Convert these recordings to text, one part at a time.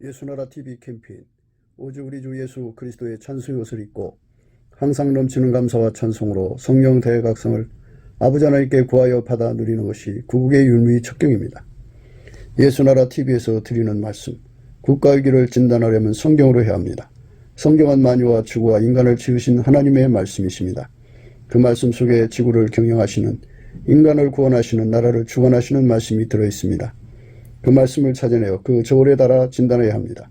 예수나라 TV 캠페인 오직 우리 주 예수 그리스도의 찬송의 옷을 입고 항상 넘치는 감사와 찬송으로 성령 대각성을 아버지 하나님께 구하여 받아 누리는 것이 구국의 율무의 척경입니다. 예수나라 TV에서 드리는 말씀, 국가의 길을 진단하려면 성경으로 해야 합니다. 성경은 만유와 지구와 인간을 지으신 하나님의 말씀이십니다. 그 말씀 속에 지구를 경영하시는, 인간을 구원하시는, 나라를 주관하시는 말씀이 들어있습니다. 그 말씀을 찾아내어 그 저울에 달아 진단해야 합니다.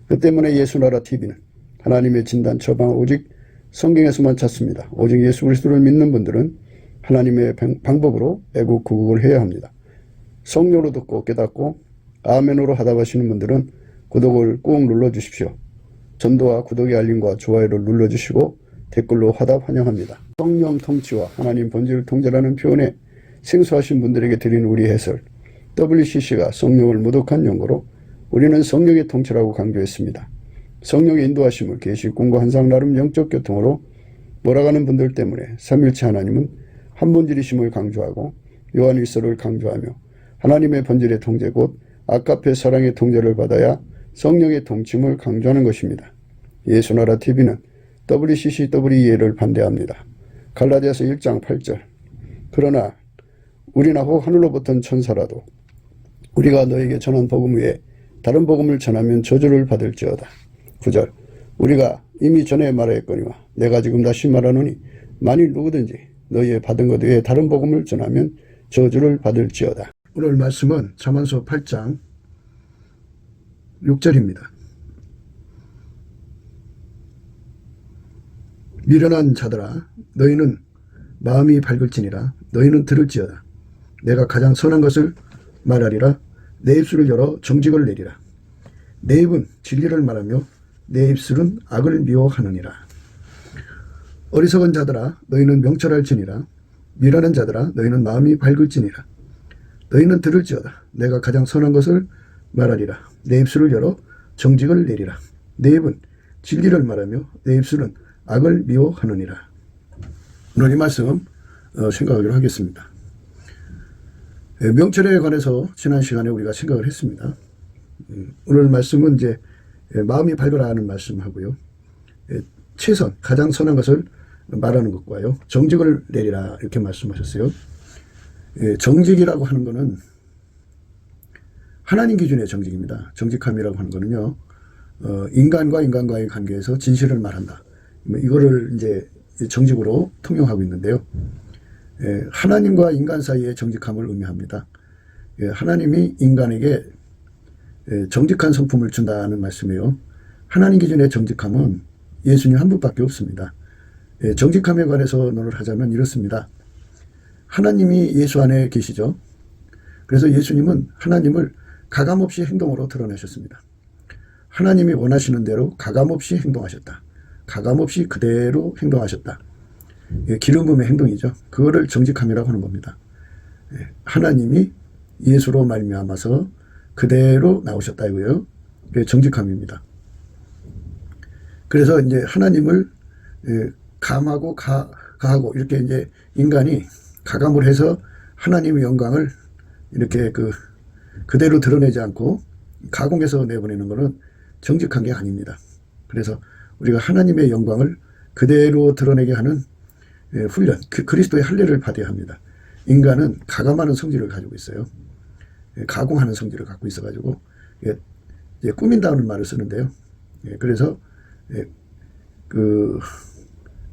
그 때문에 예수나라 TV는 하나님의 진단 처방을 오직 성경에서만 찾습니다. 오직 예수 그리스도를 믿는 분들은 하나님의 방법으로 애국 구국을 해야 합니다. 성령으로 듣고 깨닫고 아멘으로 하답하시는 분들은 구독을 꾹 눌러주십시오. 전도와 구독의 알림과 좋아요를 눌러주시고 댓글로 화답 환영합니다. 성령 통치와 하나님 본질 통제라는 표현에 생소하신 분들에게 드리는 우리 해설, WCC가 성령을 무독한 용어로 우리는 성령의 통치라고 강조했습니다. 성령의 인도하심을 계시, 꿈과 환상, 나름 영적 교통으로 몰아가는 분들 때문에 삼일체 하나님은 한 본질이심을 강조하고 요한일서를 강조하며 하나님의 본질의 통제 곧 아카페 사랑의 통제를 받아야 성령의 통치임을 강조하는 것입니다. 예수나라 TV는 WCCWE를 반대합니다. 갈라디아서 1장 8절 그러나 우리나 혹 하늘로부터 천사라도 우리가 너에게 전한 복음 외에 다른 복음을 전하면 저주를 받을지어다. 9절 우리가 이미 전에 말하였거니와 내가 지금 다시 말하노니 만일 누구든지 너희의 받은 것 외에 다른 복음을 전하면 저주를 받을지어다. 오늘 말씀은 잠언서 8장 6절입니다. 미련한 자들아 너희는 마음이 밝을지니라 너희는 들을지어다. 내가 가장 선한 것을 말하리라. 내 입술을 열어 정직을 내리라. 내 입은 진리를 말하며 내 입술은 악을 미워하느니라. 어리석은 자들아 너희는 명철할지니라. 미련한 자들아 너희는 마음이 밝을지니라. 너희는 들을지어다. 내가 가장 선한 것을 말하리라. 내 입술을 열어 정직을 내리라. 내 입은 진리를 말하며 내 입술은 악을 미워하느니라. 오늘 이 말씀 생각하기로 하겠습니다. 명철에 관해서 지난 시간에 우리가 생각을 했습니다. 오늘 말씀은 이제 마음이 밝으라 하는 말씀하고요. 최선, 가장 선한 것을 말하는 것과요. 정직을 내리라 이렇게 말씀하셨어요. 정직이라고 하는 것은 하나님 기준의 정직입니다. 정직함이라고 하는 것은요. 인간과 인간과의 관계에서 진실을 말한다. 이거를 이제 정직으로 통용하고 있는데요. 하나님과 인간 사이의 정직함을 의미합니다. 하나님이 인간에게 정직한 성품을 준다는 말씀이에요. 하나님 기준의 정직함은 예수님 한 분밖에 없습니다. 정직함에 관해서 논을 하자면 이렇습니다. 하나님이 예수 안에 계시죠. 그래서 예수님은 하나님을 가감없이 행동으로 드러내셨습니다. 하나님이 원하시는 대로 가감없이 행동하셨다. 가감없이 그대로 행동하셨다. 기름 부음의 행동이죠. 그거를 정직함이라고 하는 겁니다. 하나님이 예수로 말미암아서 그대로 나오셨다 이거예요. 그게 정직함입니다. 그래서 이제 하나님을 감하고 가하고 이렇게 이제 인간이 가감을 해서 하나님의 영광을 이렇게 그대로 드러내지 않고 가공해서 내보내는 것은 정직한 게 아닙니다. 그래서 우리가 하나님의 영광을 그대로 드러내게 하는 훈련, 그리스도의 할례를 받아야 합니다. 인간은 가감하는 성질을 가지고 있어요. 가공하는 성질을 갖고 있어가지고 꾸민다는 말을 쓰는데요. 그래서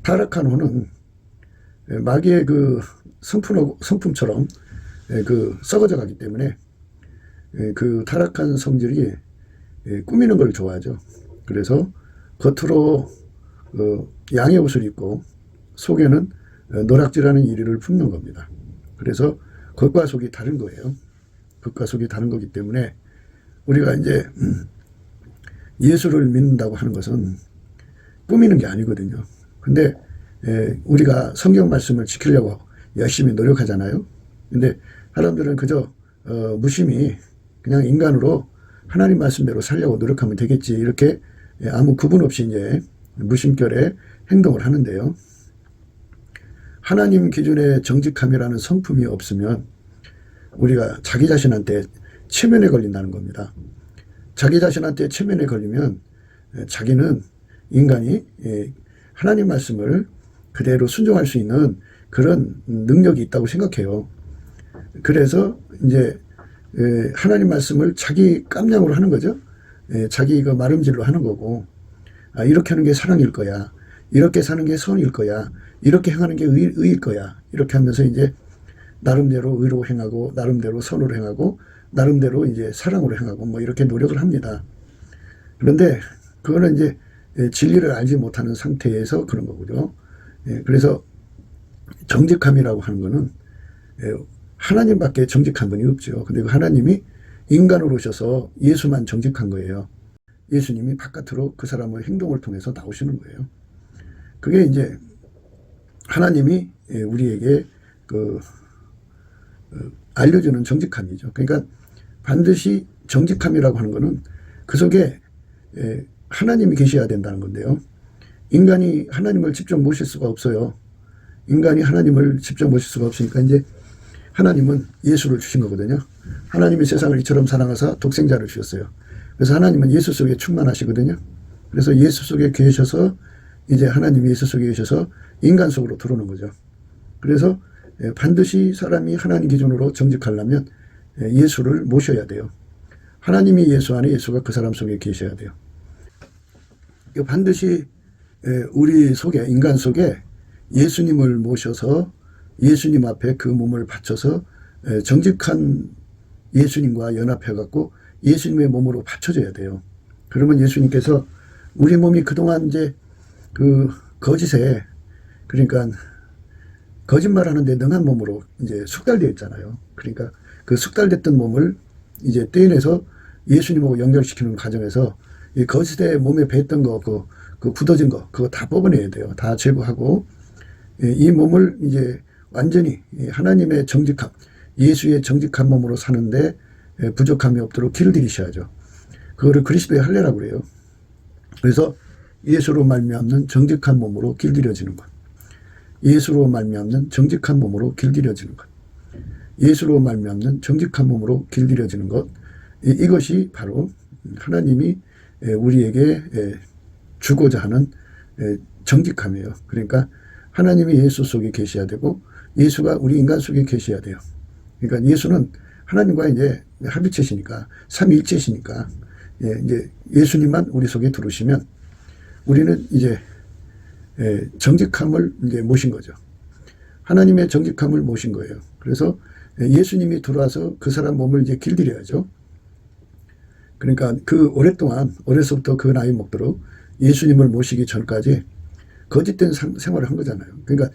타락한 후는 마귀의 성품처럼 썩어져 가기 때문에 그 타락한 성질이 꾸미는 걸 좋아하죠. 그래서 겉으로 양의 옷을 입고 속에는 노략질하는 이리를 품는 겁니다. 그래서 겉과 속이 다른 거예요. 겉과 속이 다른 거기 때문에 우리가 이제 예수를 믿는다고 하는 것은 꾸미는 게 아니거든요. 근데 우리가 성경 말씀을 지키려고 열심히 노력하잖아요. 근데 사람들은 그저 무심히 그냥 인간으로 하나님 말씀대로 살려고 노력하면 되겠지 이렇게 아무 구분 없이 이제 무심결에 행동을 하는데요. 하나님 기준의 정직함이라는 성품이 없으면 우리가 자기 자신한테 체면에 걸린다는 겁니다. 자기 자신한테 체면에 걸리면 자기는 인간이 하나님 말씀을 그대로 순종할 수 있는 그런 능력이 있다고 생각해요. 그래서 이제 하나님 말씀을 자기 깜냥으로 하는 거죠. 자기 그 마름질로 하는 거고, 이렇게 하는 게 사랑일 거야, 이렇게 사는 게 선일 거야, 이렇게 행하는 게 의일 거야, 이렇게 하면서 이제 나름대로 의로 행하고, 나름대로 선으로 행하고, 나름대로 이제 사랑으로 행하고, 뭐 이렇게 노력을 합니다. 그런데 그거는 이제 진리를 알지 못하는 상태에서 그런 거고요. 그래서 정직함이라고 하는 거는 하나님밖에 정직한 분이 없죠. 근데 그 하나님이 인간으로 오셔서 예수만 정직한 거예요. 예수님이 바깥으로 그 사람의 행동을 통해서 나오시는 거예요. 그게 이제 하나님이 우리에게 알려주는 정직함이죠. 그러니까 반드시 정직함이라고 하는 거는 그 속에 하나님이 계셔야 된다는 건데요. 인간이 하나님을 직접 모실 수가 없어요. 인간이 하나님을 직접 모실 수가 없으니까 이제 하나님은 예수를 주신 거거든요. 하나님이 세상을 이처럼 사랑하사 독생자를 주셨어요. 그래서 하나님은 예수 속에 충만하시거든요. 그래서 예수 속에 계셔서 이제 하나님이 예수 속에 계셔서 인간 속으로 들어오는 거죠. 그래서 반드시 사람이 하나님 기준으로 정직하려면 예수를 모셔야 돼요. 하나님이 예수 안에, 예수가 그 사람 속에 계셔야 돼요. 반드시 우리 속에, 인간 속에 예수님을 모셔서 예수님 앞에 그 몸을 바쳐서 정직한 예수님과 연합해갖고 예수님의 몸으로 바쳐져야 돼요. 그러면 예수님께서 우리 몸이 그동안 이제 그 거짓에, 그러니까 거짓말하는데 능한 몸으로 이제 숙달되어 있잖아요. 그러니까 그 숙달됐던 몸을 이제 떼내서 예수님하고 연결시키는 과정에서 이 거짓에 몸에 뱄던 거, 그 굳어진 거, 그거 다 뽑아내야 돼요. 다 제거하고 이 몸을 이제 완전히 하나님의 정직함, 예수의 정직한 몸으로 사는데 부족함이 없도록 길들이셔야죠. 그거를 그리스도의 할례라고 그래요. 그래서 예수로 말미암는 정직한 몸으로 길들여지는 것, 예수로 말미암는 정직한 몸으로 길들여지는 것, 예수로 말미암는 정직한 몸으로 길들여지는 것, 이것이 바로 하나님이 우리에게 주고자 하는 정직함이에요. 그러니까 하나님이 예수 속에 계셔야 되고 예수가 우리 인간 속에 계셔야 돼요. 그러니까 예수는 하나님과 이제 합일체시니까, 삼위일체시니까 이제 예수님만 우리 속에 들어오시면 우리는 이제 정직함을 이제 모신 거죠. 하나님의 정직함을 모신 거예요. 그래서 예수님이 들어와서 그 사람 몸을 이제 길들여야죠. 그러니까 그 오랫동안, 어려서부터 그 나이 먹도록 예수님을 모시기 전까지 거짓된 생활을 한 거잖아요. 그러니까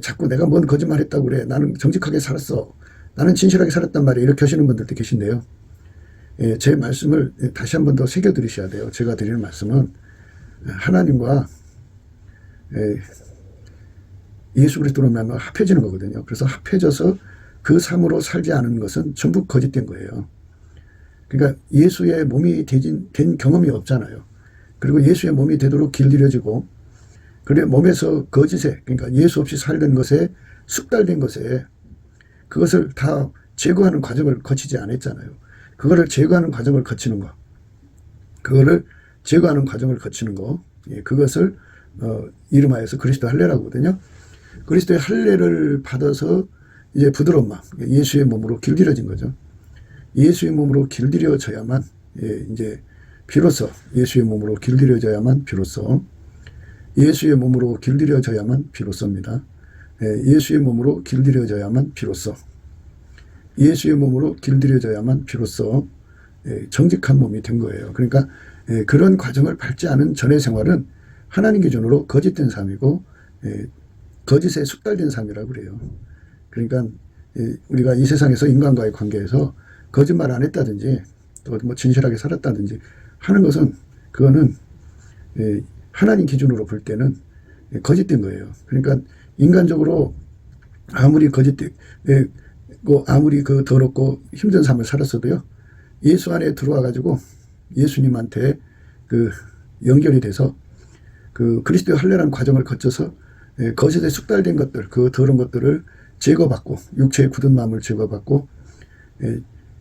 자꾸 내가 뭔 거짓말 했다고 그래, 나는 정직하게 살았어, 나는 진실하게 살았단 말이에요, 이렇게 하시는 분들도 계신데요. 제 말씀을 다시 한 번 더 새겨 들으셔야 돼요. 제가 드리는 말씀은 하나님과 예수 그리스도로 말하면 합해지는 거거든요. 그래서 합해져서 그 삶으로 살지 않은 것은 전부 거짓된 거예요. 그러니까 예수의 몸이 된 경험이 없잖아요. 그리고 예수의 몸이 되도록 길들여지고, 그래 몸에서 거짓에, 그러니까 예수 없이 살던 것에, 숙달된 것에, 그것을 다 제거하는 과정을 거치지 않았잖아요. 그거를 제거하는 과정을 거치는 거, 그거를 제거하는 과정을 거치는 거, 그것을 이름하여서 그리스도 할례라고 하거든요. 그리스도의 할례를 받아서 이제 부드러운 마음, 예수의 몸으로 길들여진 거죠. 예수의 몸으로 길들여져야만 이제 비로소 예수의 몸으로 길들여져야만 비로소 예수의 몸으로 길들여져야만 비로소입니다. 예수의 몸으로 길들여져야만 비로소 예수의 몸으로 길들여져야만 비로소 정직한 몸이 된 거예요. 그러니까 그런 과정을 밟지 않은 전의 생활은 하나님 기준으로 거짓된 삶이고 거짓에 숙달된 삶이라고 그래요. 그러니까 우리가 이 세상에서 인간과의 관계에서 거짓말 안 했다든지 또 뭐 진실하게 살았다든지 하는 것은 그거는 하나님 기준으로 볼 때는 거짓된 거예요. 그러니까 인간적으로 아무리 거짓되고 아무리 그 더럽고 힘든 삶을 살았어도요, 예수 안에 들어와 가지고 예수님한테 그 연결이 돼서 그 그리스도의 할례라는 과정을 거쳐서 거짓에 숙달된 것들, 그 더러운 것들을 제거받고 육체의 굳은 마음을 제거받고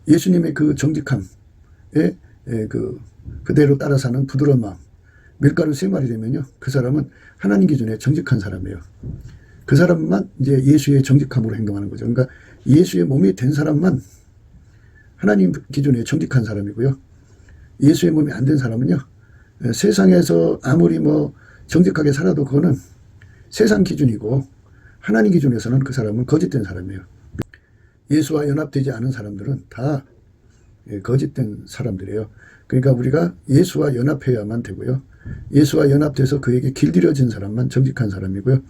예수님의 그 정직함에 그대로 따라 사는 부드러운 마음. 밀가루 3마리 되면요, 그 사람은 하나님 기준에 정직한 사람이에요. 그 사람만 이제 예수의 정직함으로 행동하는 거죠. 그러니까 예수의 몸이 된 사람만 하나님 기준에 정직한 사람이고요. 예수의 몸이 안 된 사람은요, 세상에서 아무리 뭐 정직하게 살아도 그거는 세상 기준이고 하나님 기준에서는 그 사람은 거짓된 사람이에요. 예수와 연합되지 않은 사람들은 다 거짓된 사람들이에요. 그러니까 우리가 예수와 연합해야만 되고요. 예수와 연합돼서 그에게 길들여진 사람만 정직한 사람이고요.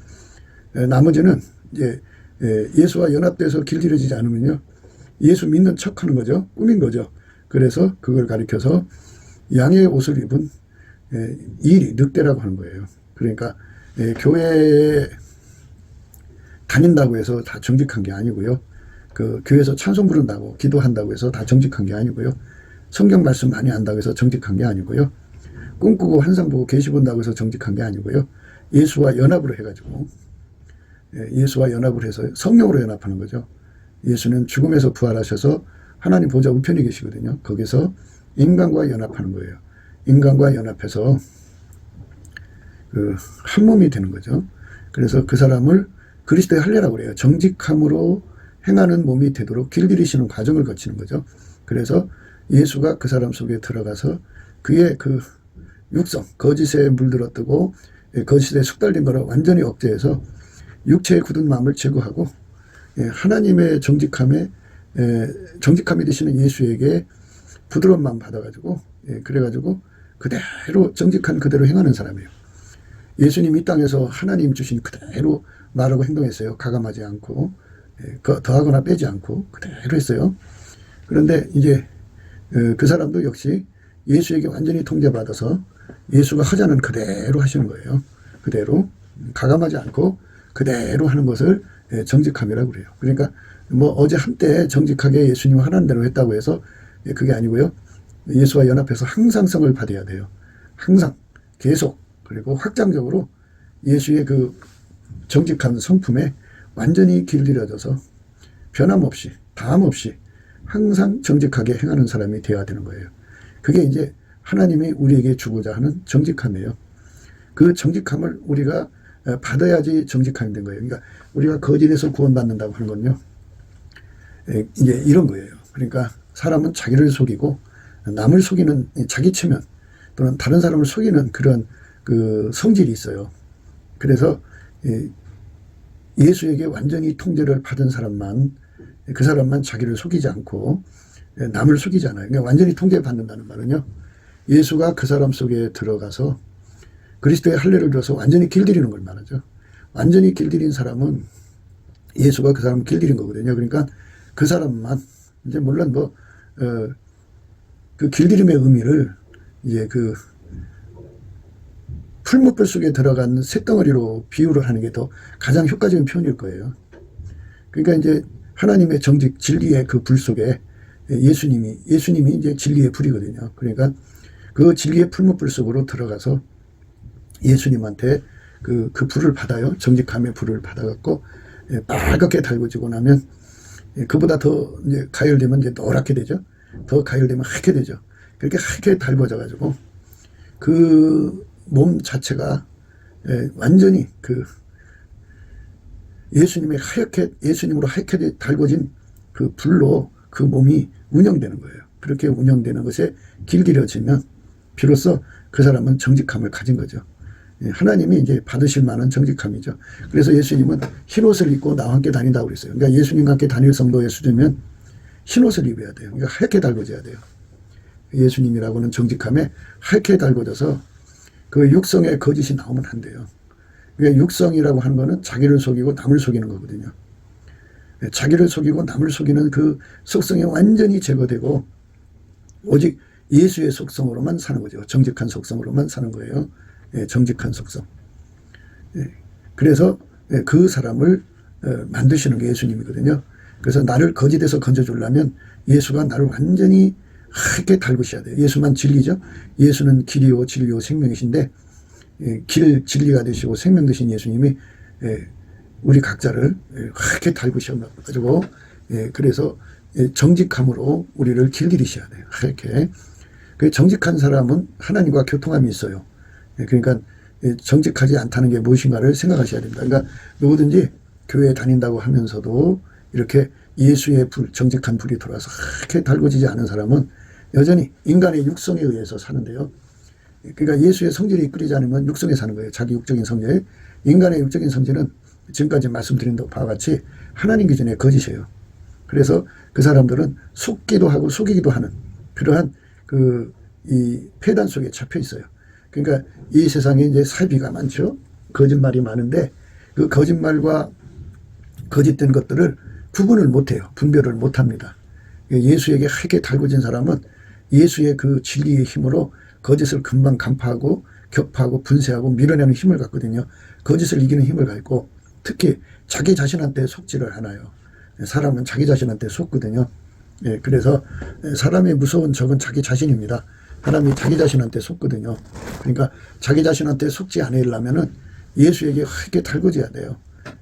나머지는 이제 예수와 연합돼서 길들여지지 않으면요, 예수 믿는 척하는 거죠. 꾸민 거죠. 그래서 그걸 가리켜서 양의 옷을 입은 일이 늑대라고 하는 거예요. 그러니까 교회에 다닌다고 해서 다 정직한 게 아니고요. 그 교회에서 찬송 부른다고 기도한다고 해서 다 정직한 게 아니고요. 성경 말씀 많이 안다고 해서 정직한 게 아니고요. 꿈꾸고 환상 보고 계시 본다고 해서 정직한 게 아니고요. 예수와 연합을 해가지고 예수와 연합을 해서 성령으로 연합하는 거죠. 예수는 죽음에서 부활하셔서 하나님 보좌 우편에 계시거든요. 거기서 인간과 연합하는 거예요. 인간과 연합해서 한 몸이 되는 거죠. 그래서 그 사람을 그리스도의 할례라고 그래요. 정직함으로 행하는 몸이 되도록 길들이시는 과정을 거치는 거죠. 그래서 예수가 그 사람 속에 들어가서 그의 그 육성, 거짓에 물들어뜨고 거짓에 숙달된 거를 완전히 억제해서 육체의 굳은 마음을 제거하고 하나님의 정직함이 되시는 예수에게 부드러운 마음 받아가지고 그래가지고 그대로 정직한 그대로 행하는 사람이에요. 예수님 이 땅에서 하나님 주신 그대로 말하고 행동했어요. 가감하지 않고 더하거나 빼지 않고 그대로 했어요. 그런데 이제 그 사람도 역시 예수에게 완전히 통제받아서 예수가 하자는 그대로 하시는 거예요. 그대로 가감하지 않고 그대로 하는 것을 정직함이라고 그래요. 그러니까 뭐 어제 한때 정직하게 예수님 하라는 대로 했다고 해서 그게 아니고요. 예수와 연합해서 항상성을 받아야 돼요. 항상 계속 그리고 확장적으로 예수의 그 정직한 성품에 완전히 길들여져서 변함없이 다함없이 항상 정직하게 행하는 사람이 되어야 되는 거예요. 그게 이제 하나님이 우리에게 주고자 하는 정직함이에요. 그 정직함을 우리가 받아야지 정직함이 된 거예요. 그러니까 우리가 거짓에서 구원받는다고 하는 건요, 이제 이런 거예요. 그러니까 사람은 자기를 속이고 남을 속이는 자기 체면 또는 다른 사람을 속이는 그런 그 성질이 있어요. 그래서 예수에게 완전히 통제를 받은 사람만, 그 사람만 자기를 속이지 않고 남을 속이지 않아요. 그러니까 완전히 통제받는다는 말은요, 예수가 그 사람 속에 들어가서 그리스도의 할례를 줘서 완전히 길들이는 걸 말하죠. 완전히 길들인 사람은 예수가 그 사람을 길들인 거거든요. 그러니까 그 사람만, 이제 물론 뭐 그 길들임의 의미를 이제 그 풀무불 속에 들어간 쇳덩어리로 비유를 하는 게 더 가장 효과적인 표현일 거예요. 그러니까 이제 하나님의 정직 진리의 그 불 속에 예수님이 이제 진리의 불이거든요. 그러니까 그 진리의 풀무불 속으로 들어가서 예수님한테 그 불을 받아요. 정직함의 불을 받아갖고 빨갛게 달궈지고 나면 그보다 더 이제 가열되면 이제 노랗게 되죠. 더 가열되면 하얗게 되죠. 그렇게 하얗게 달궈져가지고 그 몸 자체가 완전히 그 예수님으로 하얗게 달궈진 그 불로 그 몸이 운영되는 거예요. 그렇게 운영되는 것에 길들여지면 비로소 그 사람은 정직함을 가진 거죠. 하나님이 이제 받으실 만한 정직함이죠. 그래서 예수님은 흰옷을 입고 나와 함께 다닌다고 그랬어요. 그러니까 예수님과 함께 다닐 성도의 수준이면 흰옷을 입어야 돼요. 그러니까 하얗게 달궈져야 돼요. 예수님이라고는 정직함에 하얗게 달궈져서 그 육성의 거짓이 나오면 안 돼요. 그러니까 육성이라고 하는 거는 자기를 속이고 남을 속이는 거거든요. 자기를 속이고 남을 속이는 그 속성이 완전히 제거되고 오직 예수의 속성으로만 사는 거죠. 정직한 속성으로만 사는 거예요. 정직한 속성. 그래서 그 사람을 만드시는 게 예수님이거든요. 그래서 나를 거짓에서 건져주려면 예수가 나를 완전히 하얗게 달구셔야 돼요. 예수만 진리죠. 예수는 길이요 진리요 생명이신데 길 진리가 되시고 생명 되신 예수님이 우리 각자를 하얗게 달구셔가지고 그래서 정직함으로 우리를 길들이셔야 돼요. 하얗게. 그 정직한 사람은 하나님과 교통함이 있어요. 그러니까 정직하지 않다는 게 무엇인가를 생각하셔야 됩니다. 그러니까 누구든지 교회에 다닌다고 하면서도 이렇게 예수의 불, 정직한 불이 들어와서 그렇게 달궈지지 않은 사람은 여전히 인간의 육성에 의해서 사는데요. 그러니까 예수의 성질이 이끌리지 않으면 육성에 사는 거예요. 자기 육적인 성질. 인간의 육적인 성질은 지금까지 말씀드린 바와 같이 하나님 기준의 거짓이에요. 그래서 그 사람들은 속기도 하고 속이기도 하는 그러한 이 폐단 속에 잡혀 있어요. 그러니까 이 세상에 이제 사비가 많죠. 거짓말이 많은데 그 거짓말과 거짓된 것들을 구분을 못해요. 분별을 못합니다. 예수에게 하게 달궈진 사람은 예수의 그 진리의 힘으로 거짓을 금방 간파하고 격파하고 분쇄하고 밀어내는 힘을 갖거든요. 거짓을 이기는 힘을 갖고 특히 자기 자신한테 속지를 않아요. 사람은 자기 자신한테 속거든요. 그래서 사람의 무서운 적은 자기 자신입니다. 사람이 자기 자신한테 속거든요. 그러니까 자기 자신한테 속지 않으려면은 예수에게 하게 달궈져야 돼요.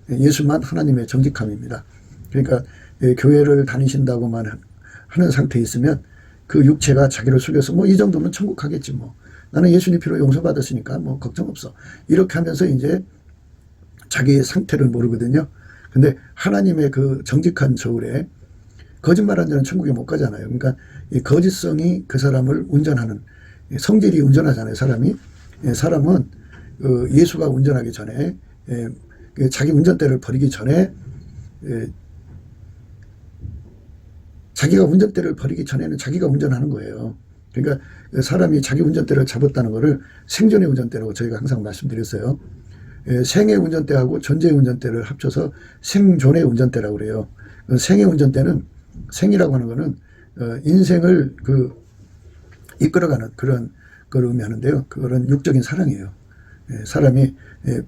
예수만 하나님의 정직함입니다. 그러니까 교회를 다니신다고만 하는 상태에 있으면 그 육체가 자기를 속여서 뭐 이 정도면 천국 가겠지 뭐. 나는 예수님 피로 용서받았으니까 뭐 걱정 없어. 이렇게 하면서 이제 자기의 상태를 모르거든요. 근데 하나님의 그 정직한 저울에 거짓말하는 자는 천국에 못 가잖아요. 그러니까 이 거짓성이 그 사람을 운전하는 성질이 운전하잖아요. 사람은 예수가 운전하기 전에 자기 운전대를 버리기 전에 자기가 운전대를 버리기 전에는 자기가 운전하는 거예요. 그러니까 사람이 자기 운전대를 잡았다는 것을 생존의 운전대라고 저희가 항상 말씀드렸어요. 생의 운전대하고 존재의 운전대를 합쳐서 생존의 운전대라고 그래요. 생의 운전대는 생이라고 하는 거는 인생을 이끌어가는 그런 걸 의미하는데요. 그런 육적인 사랑이에요. 사람이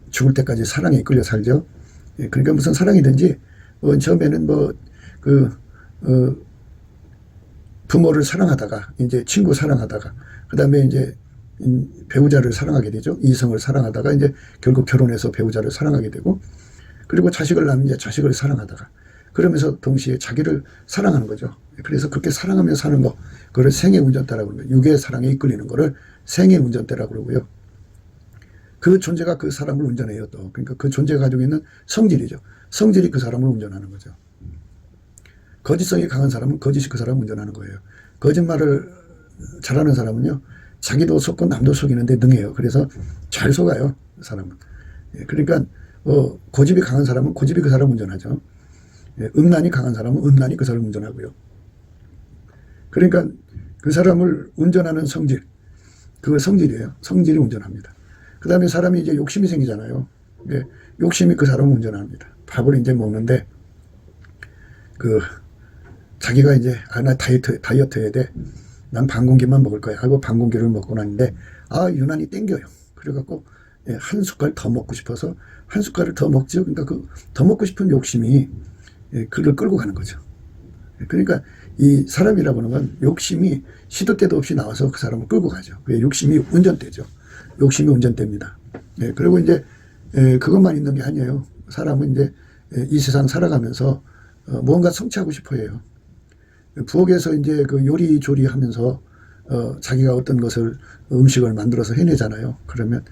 죽을 때까지 사랑에 이끌려 살죠. 그러니까 무슨 사랑이든지 처음에는 부모를 사랑하다가 이제 친구 사랑하다가 그다음에 이제 배우자를 사랑하게 되죠. 이성을 사랑하다가 이제 결국 결혼해서 배우자를 사랑하게 되고 그리고 자식을 낳으면 이제 자식을 사랑하다가 그러면서 동시에 자기를 사랑하는 거죠. 그래서 그렇게 사랑하며 사는 거 그걸 생의 운전대라고 그러고요. 육의 사랑에 이끌리는 거를 생의 운전대라고 그러고요. 그 존재가 그 사람을 운전해요. 또 그러니까 그 존재가 가지고 있는 성질이죠. 성질이 그 사람을 운전하는 거죠. 거짓성이 강한 사람은 거짓이 그 사람을 운전하는 거예요. 거짓말을 잘하는 사람은요. 자기도 속고 남도 속이는데 능해요. 그래서 잘 속아요. 사람은. 그러니까 고집이 강한 사람은 고집이 그 사람을 운전하죠. 음란이 강한 사람은 음란이 그 사람을 운전하고요. 그러니까 그 사람을 운전하는 성질, 그거 성질이에요. 성질이 운전합니다. 그 다음에 사람이 이제 욕심이 생기잖아요. 욕심이 그 사람을 운전합니다. 밥을 이제 먹는데 자기가 이제 나 다이어트 해야 돼. 난 반 공기만 먹을 거야 하고 반 공기를 먹고 나는데 유난히 땡겨요. 그래갖고 한 숟갈 더 먹고 싶어서 한 숟갈을 더 먹죠. 그러니까 더 먹고 싶은 욕심이 그를 끌고 가는 거죠. 그러니까 이 사람이라고 하는 건 욕심이 시도 때도 없이 나와서 그 사람을 끌고 가죠. 욕심이 운전대죠. 욕심이 운전대입니다. 그리고 이제 그것만 있는 게 아니에요. 사람은 이제 이 세상 살아가면서 무언가 성취하고 싶어 해요. 부엌에서 이제 요리조리 하면서 자기가 어떤 것을 음식을 만들어서 해내잖아요. 그러면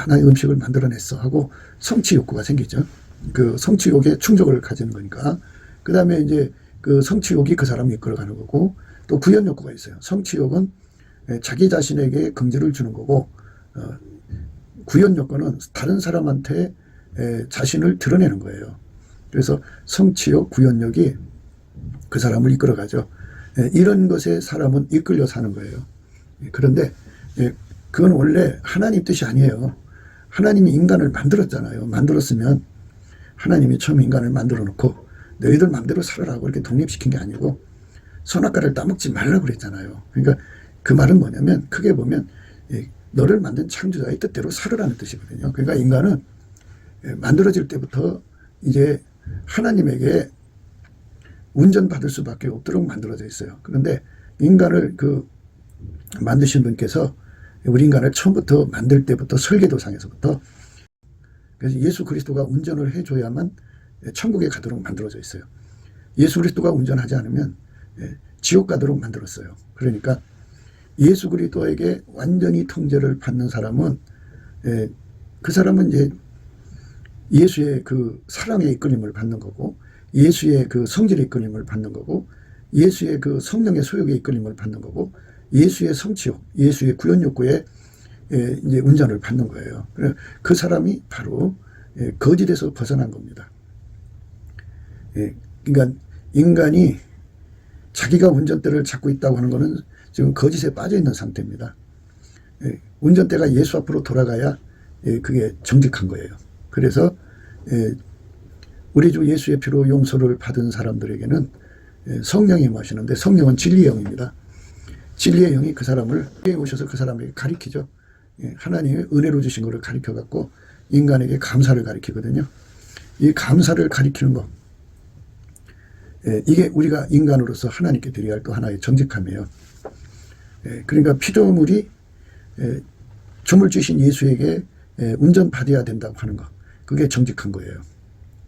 나 이 음식을 만들어냈어 하고 성취 욕구가 생기죠. 그 성취욕에 충족을 가지는 거니까. 그 다음에 이제 그 성취욕이 그 사람을 이끌어가는 거고 또 구현 욕구가 있어요. 성취욕은 자기 자신에게 긍지를 주는 거고 구현 욕구는 다른 사람한테 자신을 드러내는 거예요. 그래서 성취욕, 구현욕이 그 사람을 이끌어가죠. 이런 것에 사람은 이끌려 사는 거예요. 그런데 그건 원래 하나님 뜻이 아니에요. 하나님이 인간을 만들었잖아요. 만들었으면 하나님이 처음 인간을 만들어 놓고 너희들 마음대로 살아라고 이렇게 독립시킨 게 아니고 선악과를 따먹지 말라고 그랬잖아요. 그러니까 그 말은 뭐냐면 크게 보면 너를 만든 창조자의 뜻대로 살으라는 뜻이거든요. 그러니까 인간은 만들어질 때부터 이제 하나님에게 운전받을 수밖에 없도록 만들어져 있어요. 그런데 인간을 만드신 분께서 우리 인간을 처음부터 만들 때부터 설계도상에서부터 그래서 예수 그리스도가 운전을 해줘야만 천국에 가도록 만들어져 있어요. 예수 그리스도가 운전하지 않으면 지옥 가도록 만들었어요. 그러니까 예수 그리스도에게 완전히 통제를 받는 사람은 그 사람은 이제 예수의 그 사랑의 이끌림을 받는 거고, 예수의 그 성질의 이끌림을 받는 거고, 예수의 그 성령의 소욕의 이끌림을 받는 거고, 예수의 성취욕, 예수의 구원 욕구에 이제 운전을 받는 거예요. 그 사람이 바로 거짓에서 벗어난 겁니다. 그러니까 인간이 자기가 운전대를 잡고 있다고 하는 것은 지금 거짓에 빠져 있는 상태입니다. 운전대가 예수 앞으로 돌아가야 그게 정직한 거예요. 그래서 우리 주 예수의 피로 용서를 받은 사람들에게는 성령이 임하시는데, 성령은 진리의 영입니다. 진리의 영이 그 사람을 오셔서 그 사람에게 가리키죠. 하나님의 은혜로 주신 것을 가리켜 갖고 인간에게 감사를 가리키거든요. 이 감사를 가리키는 것, 이게 우리가 인간으로서 하나님께 드려야 할 또 하나의 정직함이에요. 그러니까 피조물이 주물 주신 예수에게 운전받아야 된다고 하는 것, 그게 정직한 거예요.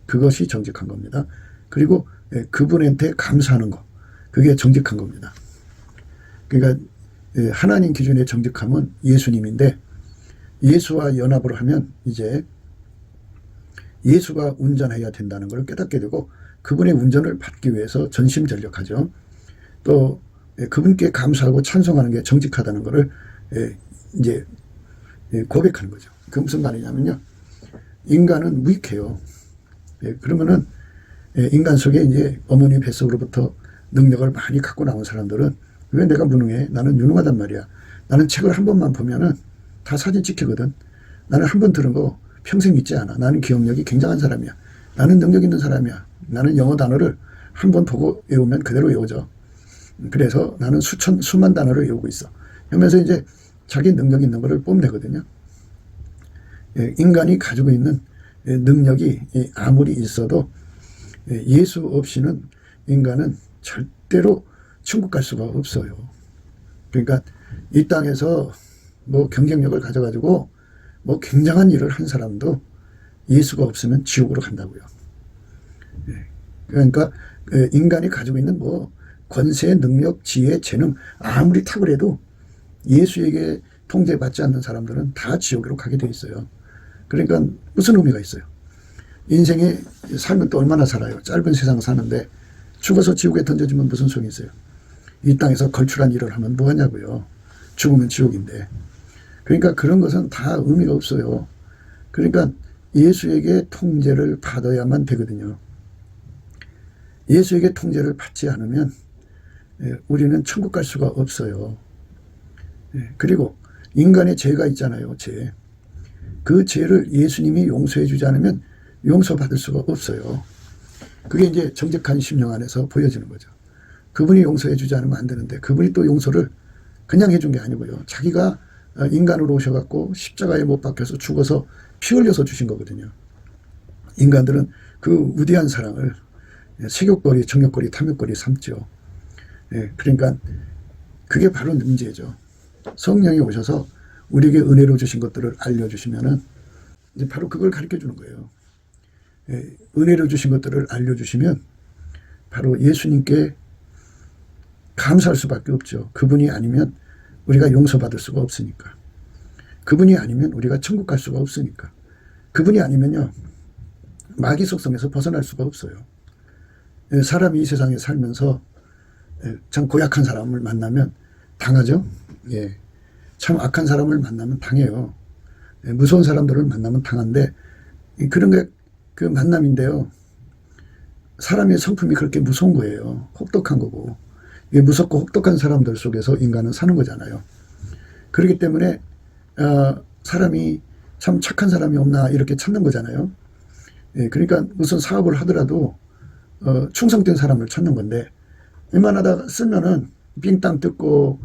그것이 정직한 겁니다. 그리고 그분한테 감사하는 것, 그게 정직한 겁니다. 그러니까 하나님 기준의 정직함은 예수님인데, 예수와 연합을 하면 이제 예수가 운전해야 된다는 걸 깨닫게 되고, 그분의 운전을 받기 위해서 전심전력하죠. 또 그분께 감사하고 찬송하는 게 정직하다는 것을 이제 고백하는 거죠. 그 무슨 말이냐면요, 인간은 무익해요. 그러면은 인간 속에 이제 어머니 뱃속으로부터 능력을 많이 갖고 나온 사람들은, 왜 내가 무능해? 나는 유능하단 말이야. 나는 책을 한 번만 보면은 다 사진 찍히거든. 나는 한 번 들은 거 평생 잊지 않아. 나는 기억력이 굉장한 사람이야. 나는 능력 있는 사람이야. 나는 영어 단어를 한 번 보고 외우면 그대로 외우죠. 그래서 나는 수만 단어를 외우고 있어. 그러면서 이제 자기 능력 있는 거를 뽐내거든요. 인간이 가지고 있는 능력이 아무리 있어도 예수 없이는 인간은 절대로 천국 갈 수가 없어요. 그러니까 이 땅에서 뭐 경쟁력을 가져가지고 뭐 굉장한 일을 한 사람도 예수가 없으면 지옥으로 간다고요. 그러니까 인간이 가지고 있는 뭐 권세, 능력, 지혜, 재능 아무리 탁월해도 예수에게 통제받지 않는 사람들은 다 지옥으로 가게 돼 있어요. 그러니까 무슨 의미가 있어요? 인생의 삶은 또 얼마나 살아요? 짧은 세상 사는데 죽어서 지옥에 던져지면 무슨 소용이 있어요? 이 땅에서 걸출한 일을 하면 뭐 하냐고요. 죽으면 지옥인데. 그러니까 그런 것은 다 의미가 없어요. 그러니까 예수에게 통제를 받아야만 되거든요. 예수에게 통제를 받지 않으면 우리는 천국 갈 수가 없어요. 그리고 인간의 죄가 있잖아요. 죄. 그 죄를 예수님이 용서해 주지 않으면 용서받을 수가 없어요. 그게 이제 정직한 심령 안에서 보여지는 거죠. 그분이 용서해 주지 않으면 안 되는데, 그분이 또 용서를 그냥 해준 게 아니고요. 자기가 인간으로 오셔갖고 십자가에 못 박혀서 죽어서 피 흘려서 주신 거거든요. 인간들은 그 위대한 사랑을 색욕거리, 정욕거리, 탐욕거리 삼죠. 그러니까 그게 바로 문제죠. 성령이 오셔서 우리에게 은혜로 주신 것들을 알려주시면은 이제 바로 그걸 가르쳐 주는 거예요. 은혜로 주신 것들을 알려주시면 바로 예수님께 감사할 수밖에 없죠. 그분이 아니면 우리가 용서받을 수가 없으니까. 그분이 아니면 우리가 천국 갈 수가 없으니까. 그분이 아니면요, 마귀 속성에서 벗어날 수가 없어요. 사람이 이 세상에 살면서 참 고약한 사람을 만나면 당하죠. 예, 참 악한 사람을 만나면 당해요. 무서운 사람들을 만나면 당한데, 그런 게 그 만남인데요. 사람의 성품이 그렇게 무서운 거예요. 혹독한 거고. 이게 무섭고 혹독한 사람들 속에서 인간은 사는 거잖아요. 그렇기 때문에 사람이 참 착한 사람이 없나 이렇게 찾는 거잖아요. 그러니까 무슨 사업을 하더라도 충성된 사람을 찾는 건데, 웬만하다 쓰면은 빙땅 뜯고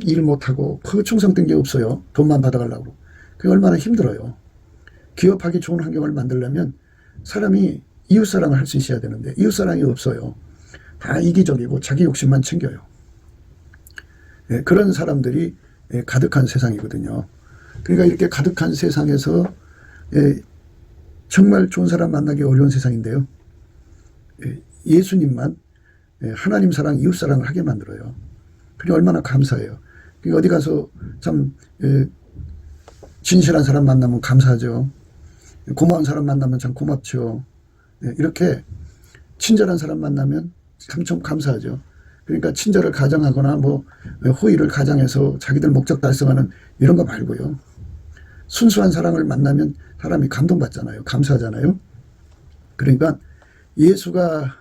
일 못하고 그 충성된 게 없어요. 돈만 받아가려고. 그게 얼마나 힘들어요. 기업하기 좋은 환경을 만들려면 사람이 이웃사랑을 할 수 있어야 되는데 이웃사랑이 없어요. 다 이기적이고 자기 욕심만 챙겨요. 그런 사람들이 가득한 세상이거든요. 그러니까 이렇게 가득한 세상에서 정말 좋은 사람 만나기 어려운 세상인데요. 예수님만 하나님 사랑, 이웃 사랑을 하게 만들어요. 그게 얼마나 감사해요. 어디 가서 참 진실한 사람 만나면 감사하죠. 고마운 사람 만나면 참 고맙죠. 이렇게 친절한 사람 만나면 참 감사하죠. 그러니까 친절을 가장하거나 뭐 호의를 가장해서 자기들 목적 달성하는 이런 거 말고요. 순수한 사랑을 만나면 사람이 감동받잖아요. 감사하잖아요. 그러니까 예수가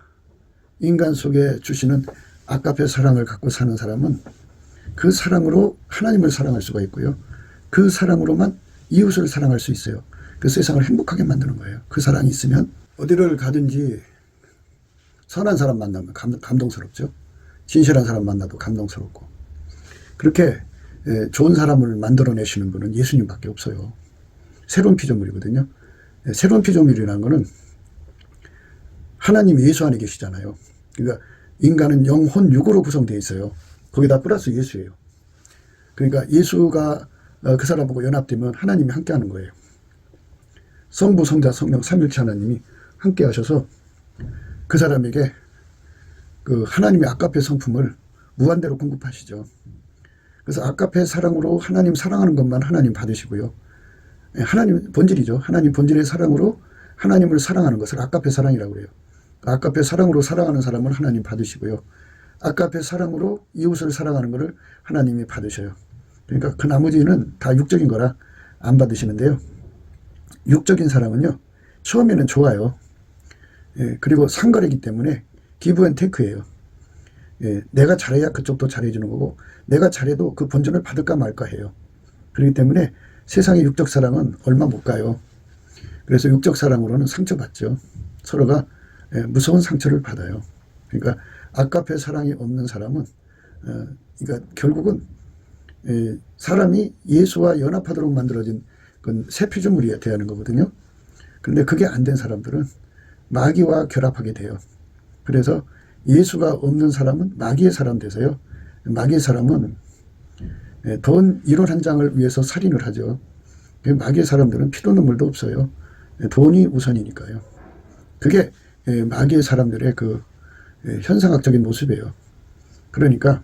인간 속에 주시는 아까페 사랑을 갖고 사는 사람은 그 사랑으로 하나님을 사랑할 수가 있고요. 그 사랑으로만 이웃을 사랑할 수 있어요. 그 세상을 행복하게 만드는 거예요. 그 사랑이 있으면 어디를 가든지 선한 사람 만나면 감동스럽죠. 진실한 사람 만나도 감동스럽고. 그렇게 좋은 사람을 만들어내시는 분은 예수님밖에 없어요. 새로운 피조물이거든요. 새로운 피조물이라는 거는 하나님 예수 안에 계시잖아요. 그러니까 인간은 영혼 육으로 구성되어 있어요. 거기다 플러스 예수예요. 그러니까 예수가 그 사람하고 연합되면 하나님이 함께하는 거예요. 성부, 성자, 성령, 삼일체 하나님이 함께 하셔서 그 사람에게 그 하나님의 아까페 성품을 무한대로 공급하시죠. 그래서 아까페 사랑으로 하나님 사랑하는 것만 하나님 받으시고요. 하나님 본질이죠. 하나님 본질의 사랑으로 하나님을 사랑하는 것을 아까페 사랑이라고 해요. 아까페 사랑으로 사랑하는 사람을 하나님 받으시고요. 아까페 사랑으로 이웃을 사랑하는 것을 하나님이 받으셔요. 그러니까 그 나머지는 다 육적인 거라 안 받으시는데요. 육적인 사랑은요. 처음에는 좋아요. 그리고 상거래이기 때문에 기브 앤 테이크예요. 내가 잘해야 그쪽도 잘해주는 거고 내가 잘해도 그 본전을 받을까 말까 해요. 그렇기 때문에 세상의 육적 사랑은 얼마 못 가요. 그래서 육적 사랑으로는 상처받죠. 서로가 무서운 상처를 받아요. 그러니까 아까페 사랑이 없는 사람은 그러니까 결국은 사람이 예수와 연합하도록 만들어진 그건 새 피조물이어야 되는 거거든요. 그런데 그게 안 된 사람들은 마귀와 결합하게 돼요. 그래서 예수가 없는 사람은 마귀의 사람 되세요. 마귀의 사람은 돈 1원 한 장을 위해서 살인을 하죠. 마귀의 사람들은 피도 눈물도 없어요. 돈이 우선이니까요. 그게 마귀의 사람들의 그 현상학적인 모습이에요. 그러니까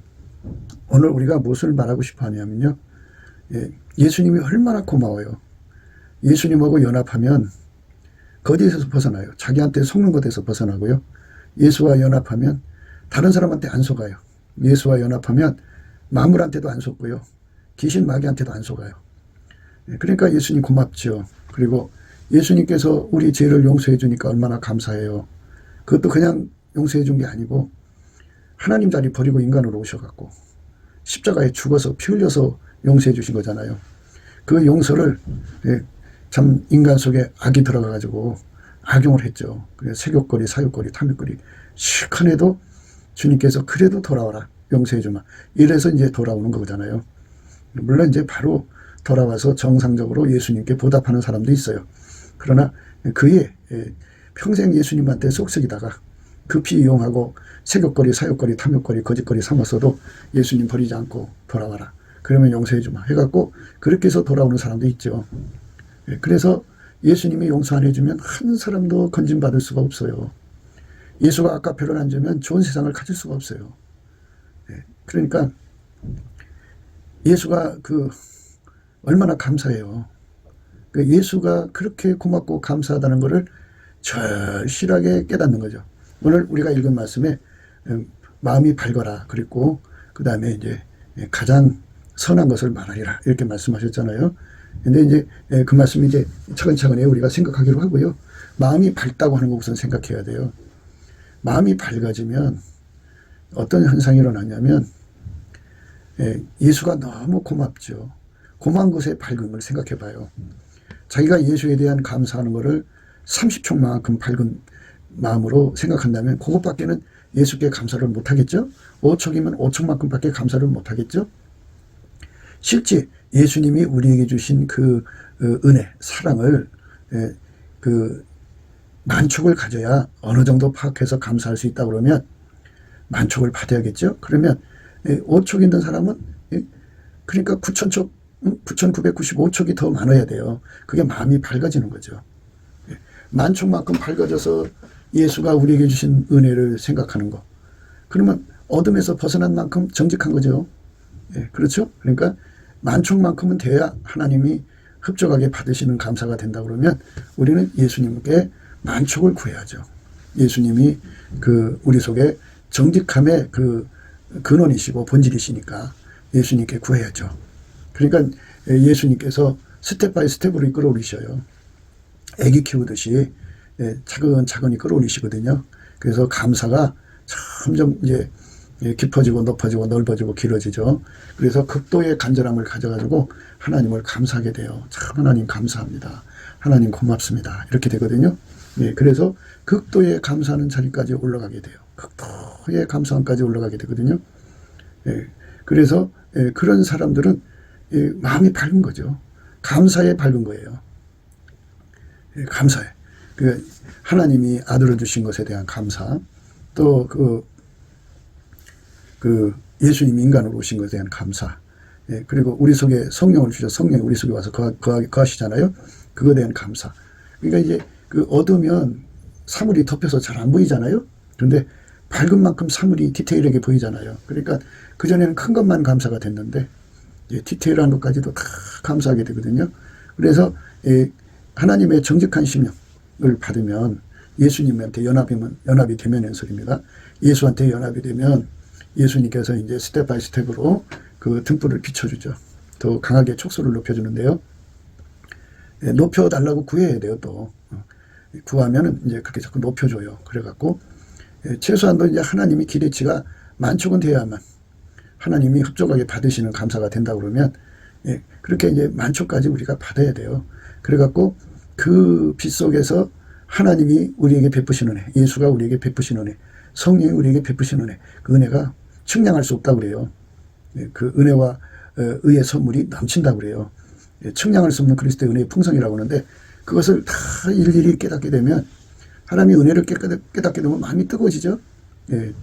오늘 우리가 무엇을 말하고 싶어 하냐면요. 예수님이 얼마나 고마워요. 예수님하고 연합하면 거짓에서 벗어나요. 자기한테 속는 것에서 벗어나고요. 예수와 연합하면 다른 사람한테 안 속아요. 예수와 연합하면 마물한테도 안 속고요. 귀신 마귀한테도 안 속아요. 그러니까 예수님 고맙죠. 그리고 예수님께서 우리 죄를 용서해 주니까 얼마나 감사해요. 그것도 그냥 용서해 준 게 아니고 하나님 자리 버리고 인간으로 오셔갖고 십자가에 죽어서 피 흘려서 용서해 주신 거잖아요. 그 용서를 참 인간 속에 악이 들어가가지고 악용을 했죠. 그래서 세욕거리, 사욕거리, 탐욕거리 실컷 해도 주님께서 그래도 돌아와라. 용서해 주마. 이래서 이제 돌아오는 거잖아요. 물론 이제 바로 돌아와서 정상적으로 예수님께 보답하는 사람도 있어요. 그러나 그의 평생 예수님한테 쏙쏙이다가 급히 이용하고 세욕거리, 사욕거리, 탐욕거리, 거짓거리 삼았어도 예수님 버리지 않고 돌아와라. 그러면 용서해 주마. 해갖고 그렇게 해서 돌아오는 사람도 있죠. 그래서 예수님이 용서 안 해주면 한 사람도 건진받을 수가 없어요. 예수가 아까페를 안 주면 좋은 세상을 가질 수가 없어요. 그러니까 예수가 얼마나 감사해요. 예수가 그렇게 고맙고 감사하다는 것을 절실하게 깨닫는 거죠. 오늘 우리가 읽은 말씀에 마음이 밝아라. 그리고 그 다음에 이제 가장 선한 것을 말하리라. 이렇게 말씀하셨잖아요. 근데 이제 그 말씀이 이제 차근차근히 우리가 생각하기로 하고요. 마음이 밝다고 하는 거 우선 생각해야 돼요. 마음이 밝아지면 어떤 현상이 일어나냐면 예수가 너무 고맙죠. 고마운 것의 밝음을 생각해 봐요. 자기가 예수에 대한 감사하는 것을 30초만큼 밝은 마음으로 생각한다면 그것밖에는 예수께 감사를 못하겠죠. 5척이면 5척만큼밖에 감사를 못하겠죠. 실제 예수님이 우리에게 주신 그 은혜, 사랑을 그 만촉을 가져야 어느 정도 파악해서 감사할 수 있다 그러면 만촉을 받아야겠죠. 그러면 5촉 있는 사람은 그러니까 9,000촉, 9,995촉이 더 많아야 돼요. 그게 마음이 밝아지는 거죠. 만촉만큼 밝아져서 예수가 우리에게 주신 은혜를 생각하는 거. 그러면 어둠에서 벗어난 만큼 정직한 거죠. 예, 그렇죠? 그러니까 만족만큼은 돼야 하나님이 흡족하게 받으시는 감사가 된다 그러면 우리는 예수님께 만족을 구해야죠. 예수님이 그 우리 속에 정직함의 그 근원이시고 본질이시니까 예수님께 구해야죠. 그러니까 예수님께서 스텝 바이 스텝으로 끌어올리셔요. 애기 키우듯이 차근차근히 끌어올리시거든요. 그래서 감사가 점점 이제 깊어지고 높아지고 넓어지고 길어지죠. 그래서 극도의 간절함을 가져가지고 하나님을 감사하게 돼요. 참 하나님 감사합니다. 하나님 고맙습니다. 이렇게 되거든요. 예, 그래서 극도의 감사하는 자리까지 올라가게 돼요. 극도의 감사함까지 올라가게 되거든요. 예, 그래서 그런 사람들은 마음이 밝은 거죠. 감사에 밝은 거예요. 예, 감사해. 그 하나님이 아들을 주신 것에 대한 감사, 또 그 예수님이 인간으로 오신 것에 대한 감사, 예, 그리고 우리 속에 성령을 주셔 성령이 우리 속에 와서 거하시잖아요. 그거에 대한 감사. 그러니까 이제 그 어두우면 사물이 덮여서 잘 안 보이잖아요. 그런데 밝은 만큼 사물이 디테일하게 보이잖아요. 그러니까 그전에는 큰 것만 감사가 됐는데 디테일한 것까지도 다 감사하게 되거든요. 그래서 하나님의 정직한 심령을 받으면 예수님한테 연합이 되면의 소리입니다. 예수한테 연합이 되면 예수님께서 이제 스텝 바이 스텝으로 그 등불을 비춰주죠. 더 강하게 촉수를 높여주는데요. 높여달라고 구해야 돼요, 또. 구하면은 이제 그렇게 자꾸 높여줘요. 그래갖고, 최소한도 이제 하나님이 기대치가 만족은 돼야만 하나님이 흡족하게 받으시는 감사가 된다 그러면, 그렇게 이제 만족까지 우리가 받아야 돼요. 그래갖고, 그 빛 속에서 하나님이 우리에게 베푸신 은혜, 예수가 우리에게 베푸신 은혜, 성령이 우리에게 베푸신 은혜, 그 은혜가 측량할 수 없다고 그래요. 그 은혜와 의의 선물이 넘친다고 그래요. 측량할 수 없는 그리스도의 은혜의 풍성이라고 하는데 그것을 다 일일이 깨닫게 되면 하나님의 은혜를 깨닫게 되면 마음이 뜨거워지죠. 예.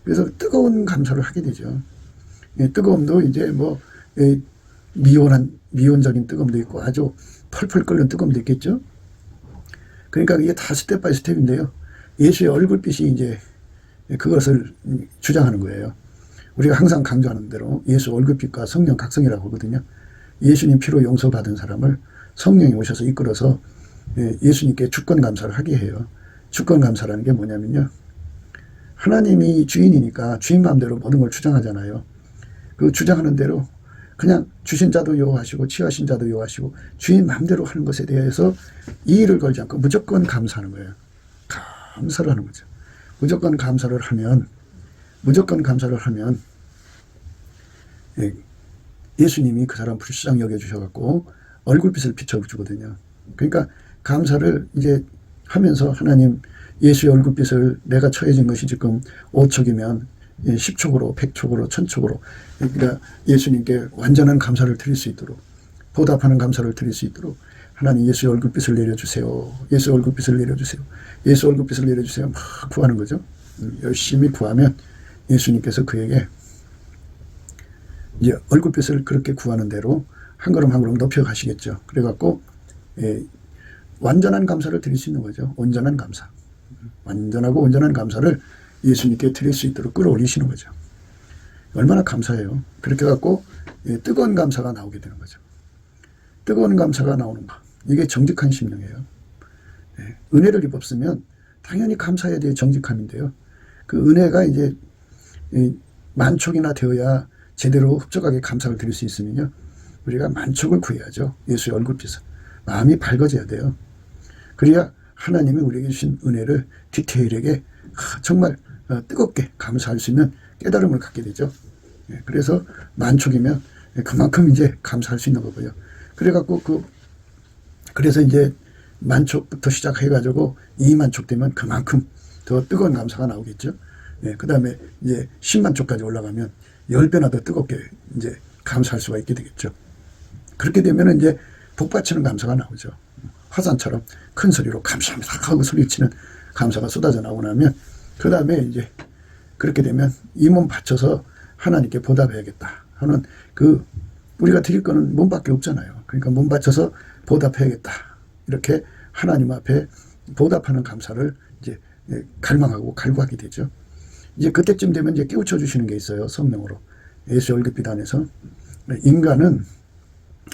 그래서 뜨거운 감사를 하게 되죠. 예, 뜨거움도 이제 뭐 미온적인 뜨거움도 있고 아주 펄펄 끓는 뜨거움도 있겠죠. 그러니까 이게 다 스텝 바이 스텝인데요. 예수의 얼굴빛이 이제 그것을 주장하는 거예요. 우리가 항상 강조하는 대로 예수 얼굴빛과 성령 각성이라고 하거든요. 예수님 피로 용서받은 사람을 성령이 오셔서 이끌어서 예수님께 주권 감사를 하게 해요. 주권 감사라는 게 뭐냐면요. 하나님이 주인이니까 주인 마음대로 모든 걸 주장하잖아요. 그 주장하는 대로 그냥 주신 자도 여호와시고 취하신 자도 여호와시고 주인 마음대로 하는 것에 대해서 이의를 걸지 않고 무조건 감사하는 거예요. 감사를 하는 거죠. 무조건 감사를 하면 예수님이 그 사람 불쌍히 여겨주셔갖고 얼굴빛을 비춰주거든요. 그러니까 감사를 이제 하면서 하나님 예수의 얼굴빛을 내가 처해진 것이 지금 5촉이면 10촉으로 100촉으로 1000촉으로 그러니까 예수님께 완전한 감사를 드릴 수 있도록 보답하는 감사를 드릴 수 있도록 하나님 예수의 얼굴빛을 내려주세요. 예수의 얼굴빛을 내려주세요. 예수 얼굴빛을 내려주세요. 막 구하는 거죠. 열심히 구하면 예수님께서 그에게 이제 얼굴빛을 그렇게 구하는 대로 한 걸음 한 걸음 높여 가시겠죠. 그래갖고 완전한 감사를 드릴 수 있는 거죠. 온전한 감사. 완전하고 온전한 감사를 예수님께 드릴 수 있도록 끌어올리시는 거죠. 얼마나 감사해요. 그렇게 갖고 뜨거운 감사가 나오게 되는 거죠. 뜨거운 감사가 나오는 거. 이게 정직한 심령이에요. 은혜를 입었으면 당연히 감사해야 될 정직함인데요. 그 은혜가 이제 만촉이나 되어야 제대로 흡족하게 감사를 드릴 수 있으면요. 우리가 만촉을 구해야죠. 예수의 얼굴빛을. 마음이 밝아져야 돼요. 그래야 하나님이 우리에게 주신 은혜를 디테일하게 정말 뜨겁게 감사할 수 있는 깨달음을 갖게 되죠. 그래서 만촉이면 그만큼 이제 감사할 수 있는 거고요. 그래갖고 그래서 이제 만촉부터 시작해가지고 2만촉 되면 그만큼 더 뜨거운 감사가 나오겠죠. 그 다음에 이제 10만촉까지 올라가면 10배나 더 뜨겁게 이제 감사할 수가 있게 되겠죠. 그렇게 되면 이제 복받치는 감사가 나오죠. 화산처럼 큰 소리로 감사합니다 하고 소리치는 감사가 쏟아져 나오고 나면 그 다음에 이제 그렇게 되면 이 몸 바쳐서 하나님께 보답해야겠다 하는 우리가 드릴 거는 몸밖에 없잖아요. 그러니까 몸 바쳐서 보답해야겠다. 이렇게 하나님 앞에 보답하는 감사를 이제 갈망하고 갈구하게 되죠. 이제 그때쯤 되면 이제 깨우쳐 주시는 게 있어요. 성령으로. 예수 월급비도 안에서 인간은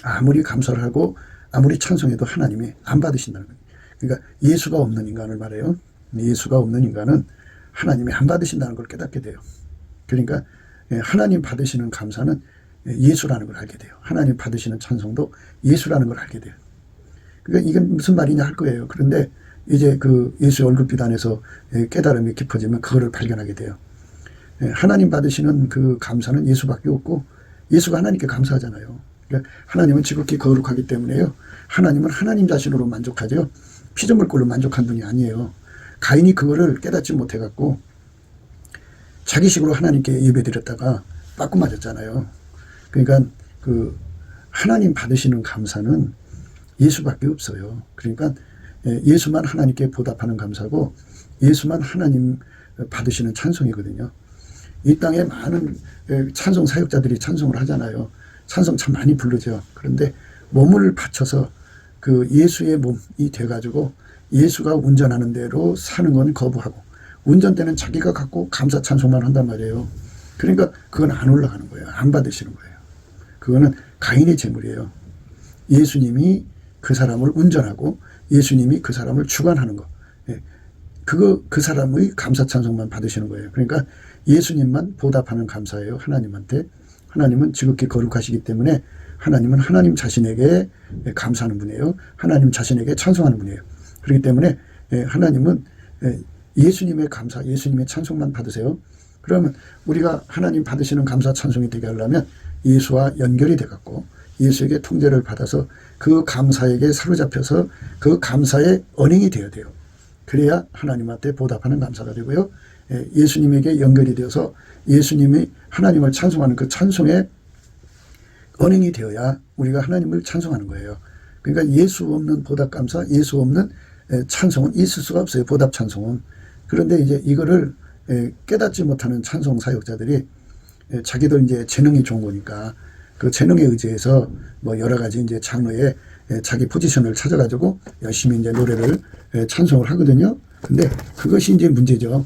아무리 감사를 하고 아무리 찬송해도 하나님이 안 받으신다는 거예요. 그러니까 예수가 없는 인간을 말해요. 예수가 없는 인간은 하나님이 안 받으신다는 걸 깨닫게 돼요. 그러니까 하나님 받으시는 감사는 예수라는 걸 알게 돼요. 하나님 받으시는 찬송도 예수라는 걸 알게 돼요. 그러니까 이게 무슨 말이냐 할 거예요. 그런데 이제 그 예수의 월급빛 안에서 깨달음이 깊어지면 그거를 발견하게 돼요. 하나님 받으시는 그 감사는 예수밖에 없고 예수가 하나님께 감사하잖아요. 그러니까 하나님은 지극히 거룩하기 때문에요. 하나님은 하나님 자신으로 만족하죠. 피조물꼴로 만족한 분이 아니에요. 가인이 그거를 깨닫지 못해갖고 자기식으로 하나님께 예배드렸다가 빠꾸 맞았잖아요. 그러니까 그 하나님 받으시는 감사는 예수밖에 없어요. 그러니까 예수만 하나님께 보답하는 감사고 예수만 하나님 받으시는 찬송이거든요. 이 땅에 많은 찬송 사역자들이 찬송을 하잖아요. 찬송 참 많이 부르죠. 그런데 몸을 바쳐서 그 예수의 몸이 돼가지고 예수가 운전하는 대로 사는 건 거부하고 운전대는 자기가 갖고 감사 찬송만 한단 말이에요. 그러니까 그건 안 올라가는 거예요. 안 받으시는 거예요. 그거는 가인의 재물이에요. 예수님이 그 사람을 운전하고 예수님이 그 사람을 주관하는 거. 그 사람의 감사 찬송만 받으시는 거예요. 그러니까 예수님만 보답하는 감사예요. 하나님한테. 하나님은 지극히 거룩하시기 때문에 하나님은 하나님 자신에게 감사하는 분이에요. 하나님 자신에게 찬송하는 분이에요. 그렇기 때문에 하나님은 예수님의 감사, 예수님의 찬송만 받으세요. 그러면 우리가 하나님 받으시는 감사 찬송이 되게 하려면 예수와 연결이 돼갖고 예수에게 통제를 받아서 그 감사에게 사로잡혀서 그 감사의 언행이 되어야 돼요. 그래야 하나님한테 보답하는 감사가 되고요. 예수님에게 연결이 되어서 예수님이 하나님을 찬송하는 그 찬송의 언행이 되어야 우리가 하나님을 찬송하는 거예요. 그러니까 예수 없는 보답 감사, 예수 없는 찬송은 있을 수가 없어요. 보답 찬송은. 그런데 이제 이거를 깨닫지 못하는 찬송 사역자들이 자기들 이제 재능이 좋은 거니까 그 재능에 의지해서 뭐 여러 가지 이제 장르에 자기 포지션을 찾아가지고 열심히 이제 노래를 찬송을 하거든요. 근데 그것이 이제 문제죠.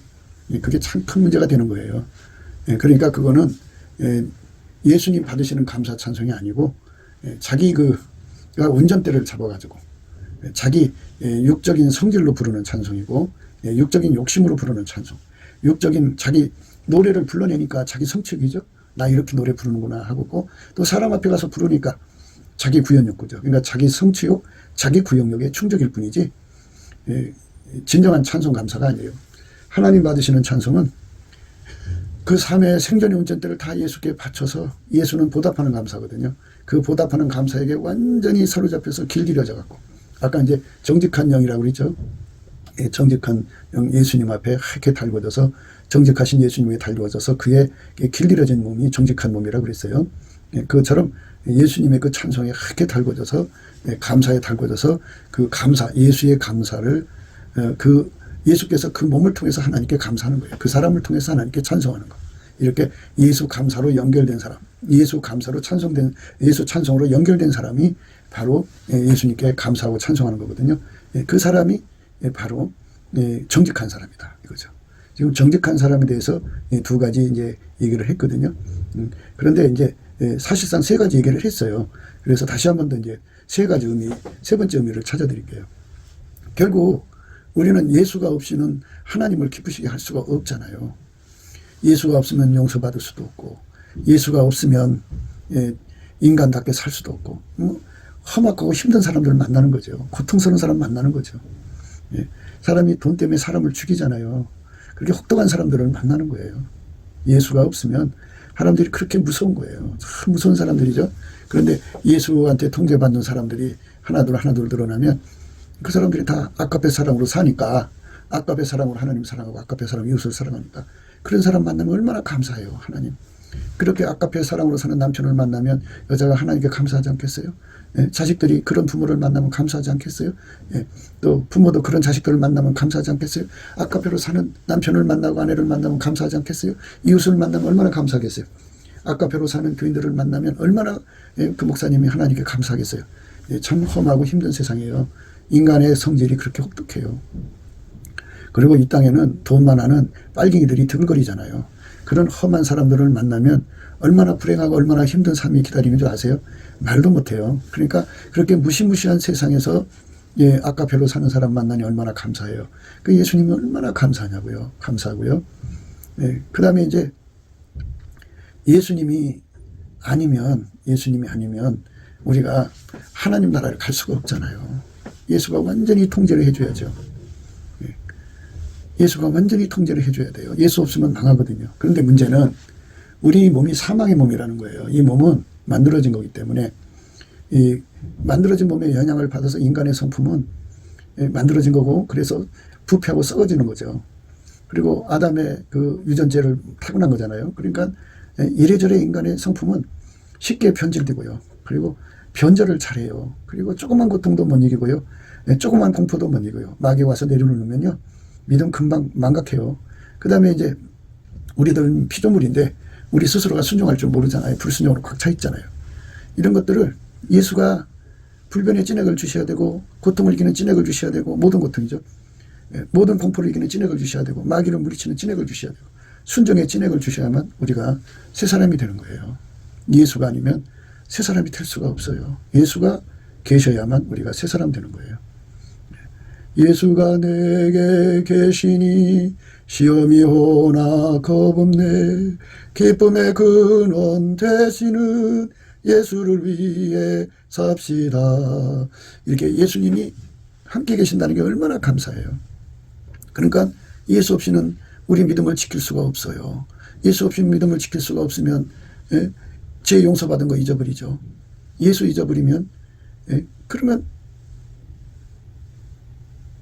그게 참 큰 문제가 되는 거예요. 그러니까 그거는 예수님 받으시는 감사 찬송이 아니고 자기가 운전대를 잡아가지고 자기 육적인 성질로 부르는 찬송이고 육적인 욕심으로 부르는 찬송. 육적인 자기 노래를 불러내니까 자기 성취욕이죠. 나 이렇게 노래 부르는구나 하고 또 사람 앞에 가서 부르니까 자기 구현욕구죠. 그러니까 자기 성취욕, 자기 구현욕에 충족일 뿐이지 진정한 찬송 감사가 아니에요. 하나님 받으시는 찬송은 그 삶의 생존의 운전대를 다 예수께 바쳐서 예수는 보답하는 감사거든요. 그 보답하는 감사에게 완전히 사로잡혀서 길들여져 갖고 아까 이제 정직한 영이라고 그랬죠. 정직한 영 예수님 앞에 하얗게 달궈져서 정직하신 예수님에 달궈져서 그의 길들여진 몸이 정직한 몸이라고 그랬어요. 그것처럼 예수님의 그 찬송에 하얗게 달궈져서 감사에 달궈져서 그 감사 예수의 감사를 그 예수께서 그 몸을 통해서 하나님께 감사하는 거예요. 그 사람을 통해서 하나님께 찬송하는 거. 이렇게 예수 감사로 연결된 사람, 예수 감사로 찬송된, 예수 찬송으로 연결된 사람이 바로 예수님께 감사하고 찬송하는 거거든요. 그 사람이 바로 정직한 사람이다. 이거죠. 지금 정직한 사람에 대해서 두 가지 이제 얘기를 했거든요. 그런데 이제 사실상 세 가지 얘기를 했어요. 그래서 다시 한 번 더 이제 세 가지 의미, 세 번째 의미를 찾아드릴게요. 결국 우리는 예수가 없이는 하나님을 기쁘시게 할 수가 없잖아요. 예수가 없으면 용서받을 수도 없고 예수가 없으면 인간답게 살 수도 없고 험악하고 힘든 사람들을 만나는 거죠. 고통스러운 사람 만나는 거죠. 사람이 돈 때문에 사람을 죽이잖아요. 그렇게 혹독한 사람들을 만나는 거예요. 예수가 없으면 사람들이 그렇게 무서운 거예요. 참 무서운 사람들이죠. 그런데 예수한테 통제받는 사람들이 하나둘 드러나면 그 사람들이 다 아까페 사랑으로 사니까 아까페 사랑으로 하나님 사랑하고 아까페 사랑 이웃을 사랑하니까 그런 사람 만나면 얼마나 감사해요. 하나님. 그렇게 아까페 사랑으로 사는 남편을 만나면 여자가 하나님께 감사하지 않겠어요? 자식들이 그런 부모를 만나면 감사하지 않겠어요? 또 부모도 그런 자식들을 만나면 감사하지 않겠어요? 아까페로 사는 남편을 만나고 아내를 만나면 감사하지 않겠어요? 이웃을 만나면 얼마나 감사하겠어요? 아까페로 사는 교인들을 만나면 얼마나 그 목사님이 하나님께 감사하겠어요? 참 험하고 힘든 세상이에요. 인간의 성질이 그렇게 혹독해요. 그리고 이 땅에는 돈 많아는 빨갱이들이 드글거리잖아요. 그런 험한 사람들을 만나면 얼마나 불행하고 얼마나 힘든 삶이 기다리는 줄 아세요? 말도 못해요. 그러니까 그렇게 무시무시한 세상에서 아까별로 사는 사람 만나니 얼마나 감사해요. 그 예수님이 얼마나 감사하냐고요. 감사하고요. 그 다음에 이제 예수님이 아니면 우리가 하나님 나라를 갈 수가 없잖아요. 예수가 완전히 통제를 해줘야죠. 예수가 완전히 통제를 해줘야 돼요. 예수 없으면 망하거든요. 그런데 문제는 우리 몸이 사망의 몸이라는 거예요. 이 몸은 만들어진 거기 때문에 이 만들어진 몸의 영향을 받아서 인간의 성품은 만들어진 거고, 그래서 부패하고 썩어지는 거죠. 그리고 아담의 그 유전자를 타고난 거잖아요. 그러니까 이래저래 인간의 성품은 쉽게 변질되고요. 그리고 변절을 잘해요. 그리고 조그만 고통도 못 이기고요. 조그만 공포도 못 이기고요. 마귀 와서 내려놓으면요, 믿음 금방 망각해요. 그 다음에 이제 우리들은 피조물인데 우리 스스로가 순종할 줄 모르잖아요. 불순종으로 꽉 차 있잖아요. 이런 것들을 예수가 불변의 찐액을 주셔야 되고, 고통을 이기는 찐액을 주셔야 되고, 모든 고통이죠. 모든 공포를 이기는 찐액을 주셔야 되고, 마귀를 물리치는 찐액을 주셔야 되고, 순종의 찐액을 주셔야만 우리가 새 사람이 되는 거예요. 예수가 아니면 새 사람이 될 수가 없어요. 예수가 계셔야만 우리가 새 사람 되는 거예요. 예수가 내게 계시니 시험이 오나 겁없네. 기쁨의 근원 되시는 예수를 위해 삽시다. 이렇게 예수님이 함께 계신다는 게 얼마나 감사해요. 그러니까 예수 없이는 우리 믿음을 지킬 수가 없어요. 예수 없이 믿음을 지킬 수가 없으면 죄 용서받은 거 잊어버리죠. 예수 잊어버리면 그러면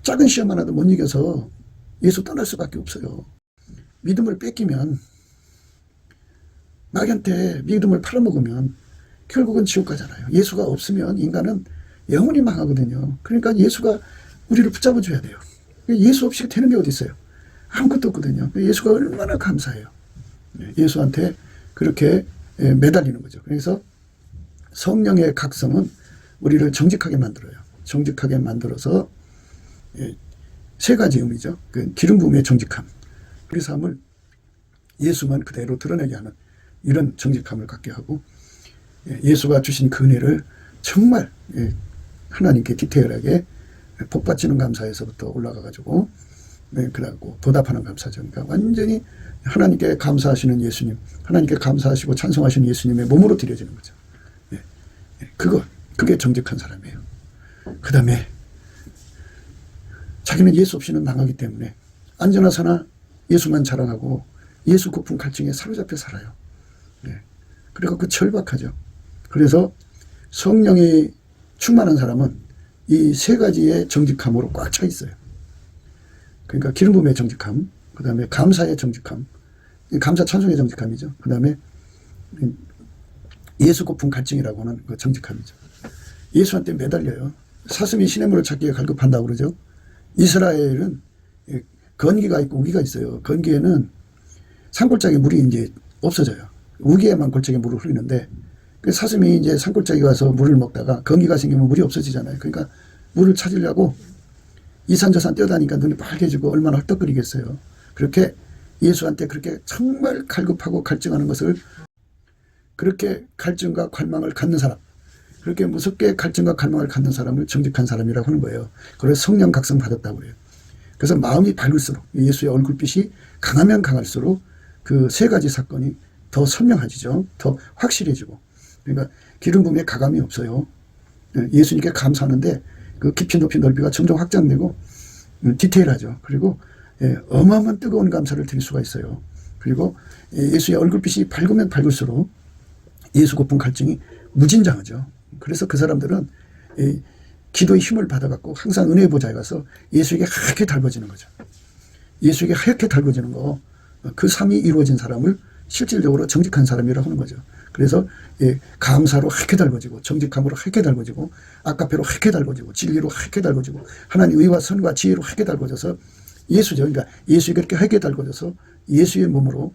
작은 시험 하나도 못 이겨서 예수 떠날 수밖에 없어요. 믿음을 뺏기면, 마귀한테 믿음을 팔아먹으면 결국은 지옥 가잖아요. 예수가 없으면 인간은 영원히 망하거든요. 그러니까 예수가 우리를 붙잡아줘야 돼요. 예수 없이 되는 게 어디 있어요? 아무것도 없거든요. 예수가 얼마나 감사해요. 예수한테 그렇게 매달리는 거죠. 그래서 성령의 각성은 우리를 정직하게 만들어요. 정직하게 만들어서 세 가지 의미죠. 그 기름 부음의 정직함, 우리 삶을 예수만 그대로 드러내게 하는 이런 정직함을 갖게 하고, 예수가 주신 그 은혜를 정말 하나님께 디테일하게 복받치는 감사에서부터 올라가가지고 그러고 보답하는 감사죠. 그러니까 완전히 하나님께 감사하시는 예수님, 하나님께 감사하시고 찬송하시는 예수님의 몸으로 드려지는 거죠. 그게 정직한 사람이에요. 그 다음에 자기는 예수 없이는 망하기 때문에 안전하사나 예수만 자랑하고 예수 고품 갈증에 사로잡혀 살아요. 그래서 그 절박하죠. 그래서 성령이 충만한 사람은 이 세 가지의 정직함으로 꽉 차 있어요. 그러니까 기름 부음의 정직함, 그 다음에 감사의 정직함, 감사 찬송의 정직함이죠. 그 다음에 예수 고품 갈증이라고 하는 그 정직함이죠. 예수한테 매달려요. 사슴이 시냇물을 찾기에 갈급한다고 그러죠. 이스라엘은 건기가 있고 우기가 있어요. 건기에는 산골짜기 물이 이제 없어져요. 우기에만 골짜기 물을 흐르는데, 그 사슴이 이제 산골짜기 가서 물을 먹다가 건기가 생기면 물이 없어지잖아요. 그러니까 물을 찾으려고 이산저산 뛰어다니까 눈이 빨개지고 얼마나 헐떡거리겠어요. 그렇게 예수한테 그렇게 정말 갈급하고 갈증하는 것을, 그렇게 갈증과 갈망을 갖는 사람, 그렇게 무섭게 갈증과 갈망을 갖는 사람을 정직한 사람이라고 하는 거예요. 그래서 성령 각성 받았다고 그래요. 그래서 마음이 밝을수록, 예수의 얼굴빛이 강하면 강할수록 그 세 가지 사건이 더 선명해지죠. 더 확실해지고. 그러니까 기름 부음에 가감이 없어요. 예수님께 감사하는데 그 깊이 높이 넓이가 점점 확장되고 디테일하죠. 그리고 어마어마한 뜨거운 감사를 드릴 수가 있어요. 그리고 예수의 얼굴빛이 밝으면 밝을수록 예수 고픈 갈증이 무진장하죠. 그래서 그 사람들은 기도의 힘을 받아갖고 항상 은혜의 보좌에 가서 예수에게 하얗게 달궈지는 거죠. 예수에게 하얗게 달궈지는 거, 그 삶이 이루어진 사람을 실질적으로 정직한 사람이라고 하는 거죠. 그래서 감사로 하얗게 달궈지고, 정직함으로 하얗게 달궈지고, 아까페로 하얗게 달궈지고, 진리로 하얗게 달궈지고, 하나님 의와 선과 지혜로 하얗게 달궈져서 예수죠. 그러니까 예수에게 그렇게 하얗게 달궈져서 예수의 몸으로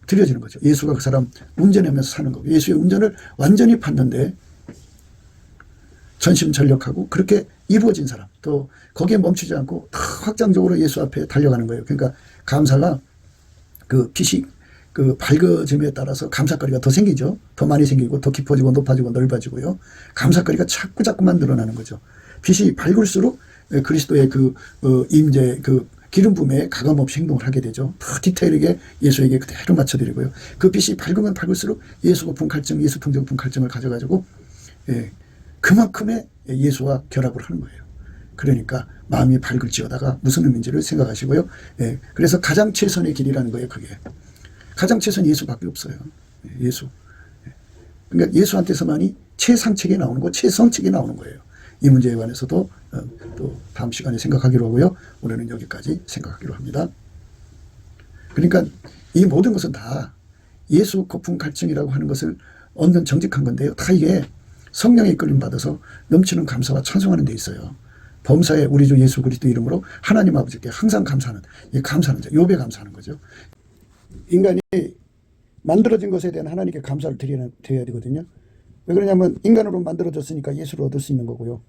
드려지는 거죠. 예수가 그 사람 운전하면서 사는 거고, 예수의 운전을 완전히 받는데 전심전력하고 그렇게 이루어진 사람, 또 거기에 멈추지 않고 더 확장적으로 예수 앞에 달려가는 거예요. 그러니까 감사가 그 빛이 그 밝아짐에 따라서 감사거리가 더 생기죠. 더 많이 생기고 더 깊어지고 높아지고 넓어지고요. 감사거리가 자꾸만 늘어나는 거죠. 빛이 밝을수록 그리스도의 그 임재 그 기름 부음에 가감없이 행동을 하게 되죠. 더 디테일하게 예수에게 그대로 맞춰드리고요. 그 빛이 밝으면 밝을수록 예수 거품 갈증, 예수 통정 갈증을 가져가지고 그만큼의 예수와 결합을 하는 거예요. 그러니까 마음이 밝을지어다가 무슨 의미인지를 생각하시고요. 그래서 가장 최선의 길이라는 거예요. 그게 가장 최선이 예수밖에 없어요. 예수. 그러니까 예수한테서만이 최상책이 나오는 거, 최성책이 나오는 거예요. 이 문제에 관해서도 또 다음 시간에 생각하기로 하고요. 오늘은 여기까지 생각하기로 합니다. 그러니까 이 모든 것은 다 예수 거품 갈증이라고 하는 것을 얻는 정직한 건데요. 다 이게 성령의 이끌림 받아서 넘치는 감사와 찬송하는 데 있어요. 범사에 우리 주 예수 그리스도 이름으로 하나님 아버지께 항상 감사하는, 이 감사는 욥에 감사하는 거죠. 인간이 만들어진 것에 대한 하나님께 감사를 드려야 되거든요. 왜 그러냐면 인간으로 만들어졌으니까 예수를 얻을 수 있는 거고요.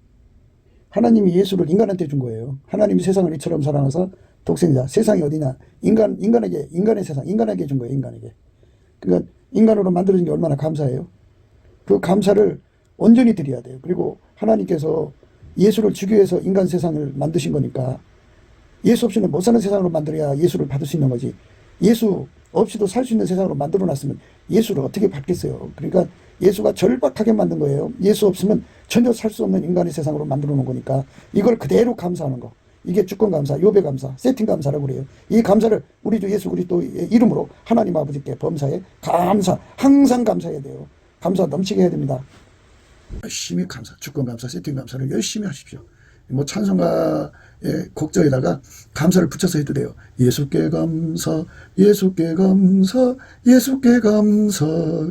하나님이 예수를 인간한테 준 거예요. 하나님이 세상을 이처럼 사랑하사 독생자, 세상이 어디냐? 인간의 세상, 인간에게 준 거예요. 인간에게. 그러니까 인간으로 만들어진 게 얼마나 감사해요. 그 감사를 온전히 드려야 돼요. 그리고 하나님께서 예수를 주기 위해서 인간 세상을 만드신 거니까 예수 없이는 못 사는 세상으로 만들어야 예수를 받을 수 있는 거지. 예수 없이도 살 수 있는 세상으로 만들어 놨으면 예수를 어떻게 받겠어요. 그러니까 예수가 절박하게 만든 거예요. 예수 없으면 전혀 살 수 없는 인간의 세상으로 만들어 놓은 거니까 이걸 그대로 감사하는 거. 이게 주권 감사, 욥의 감사, 세팅 감사라고 그래요. 이 감사를 우리 주 예수 그리스도의 이름으로 하나님 아버지께 범사에 감사, 항상 감사해야 돼요. 감사 넘치게 해야 됩니다. 열심히 감사, 주권 감사, 세팅 감사를 열심히 하십시오. 뭐 찬송가의 곡절에다가 감사를 붙여서 해도 돼요. 예수께 감사, 예수께 감사, 예수께 감사,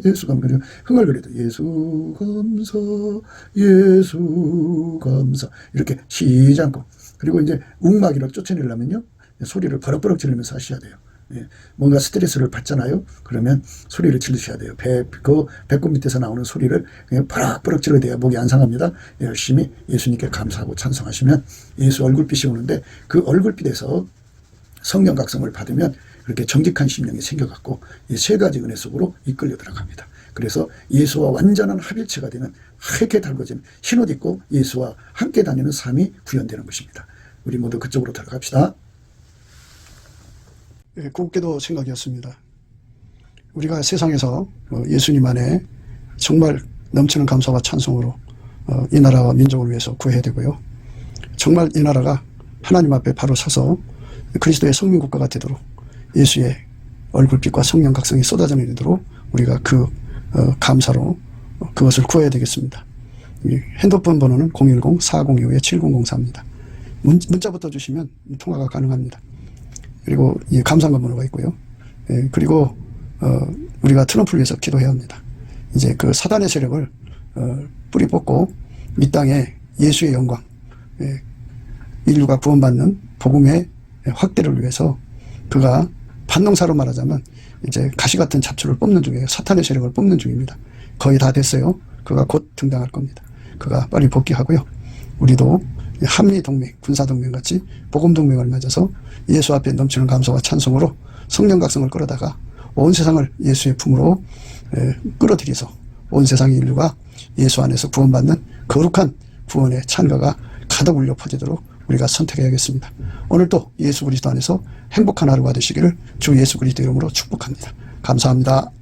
예수 감사. 흥얼거려도 예수 감사, 예수 감사. 이렇게 쉬지 않고. 그리고 이제 웅마기를 쫓아내려면요, 소리를 버럭버럭 지르면서 하셔야 돼요. 뭔가 스트레스를 받잖아요. 그러면 소리를 지르셔야 돼요. 배꼽 밑에서 나오는 소리를 그냥 버럭버럭 질러야 목이 안 상합니다. 열심히 예수님께 감사하고 찬송하시면 예수 얼굴빛이 오는데 그 얼굴빛에서 성령 각성을 받으면 그렇게 정직한 심령이 생겨갖고 이 세 가지 은혜 속으로 이끌려 들어갑니다. 그래서 예수와 완전한 합일체가 되는 하얗게 달궈진 흰옷 입고 예수와 함께 다니는 삶이 구현되는 것입니다. 우리 모두 그쪽으로 들어갑시다. 곱게도 생각이었습니다. 우리가 세상에서 예수님 안에 정말 넘치는 감사와 찬송으로 이 나라와 민족을 위해서 구해야 되고요. 정말 이 나라가 하나님 앞에 바로 서서 그리스도의 성민국가가 되도록 예수의 얼굴빛과 성령 각성이 쏟아져 내리도록 우리가 그 감사로 그것을 구해야 되겠습니다. 핸드폰 번호는 010-4025-7004입니다. 문자부터 주시면 통화가 가능합니다. 그리고 이 감사한 번호가 있고요. 그리고 우리가 트럼프를 위해서 기도해야 합니다. 이제 그 사단의 세력을 뿌리 뽑고 이 땅에 예수의 영광, 인류가 구원받는 복음의 확대를 위해서 그가 반농사로 말하자면 이제 가시 같은 잡초를 뽑는 중이에요. 사탄의 세력을 뽑는 중입니다. 거의 다 됐어요. 그가 곧 등장할 겁니다. 그가 빨리 복귀하고요. 우리도 한미동맹, 군사동맹같이 복음동맹을 맺어서 예수 앞에 넘치는 감사와 찬송으로 성령 각성을 끌어다가 온 세상을 예수의 품으로 끌어들여서 온 세상의 인류가 예수 안에서 구원받는 거룩한 구원의 찬가가 가득 울려 퍼지도록 우리가 선택해야겠습니다. 오늘도 예수 그리스도 안에서 행복한 하루가 되시기를 주 예수 그리스도 이름으로 축복합니다. 감사합니다.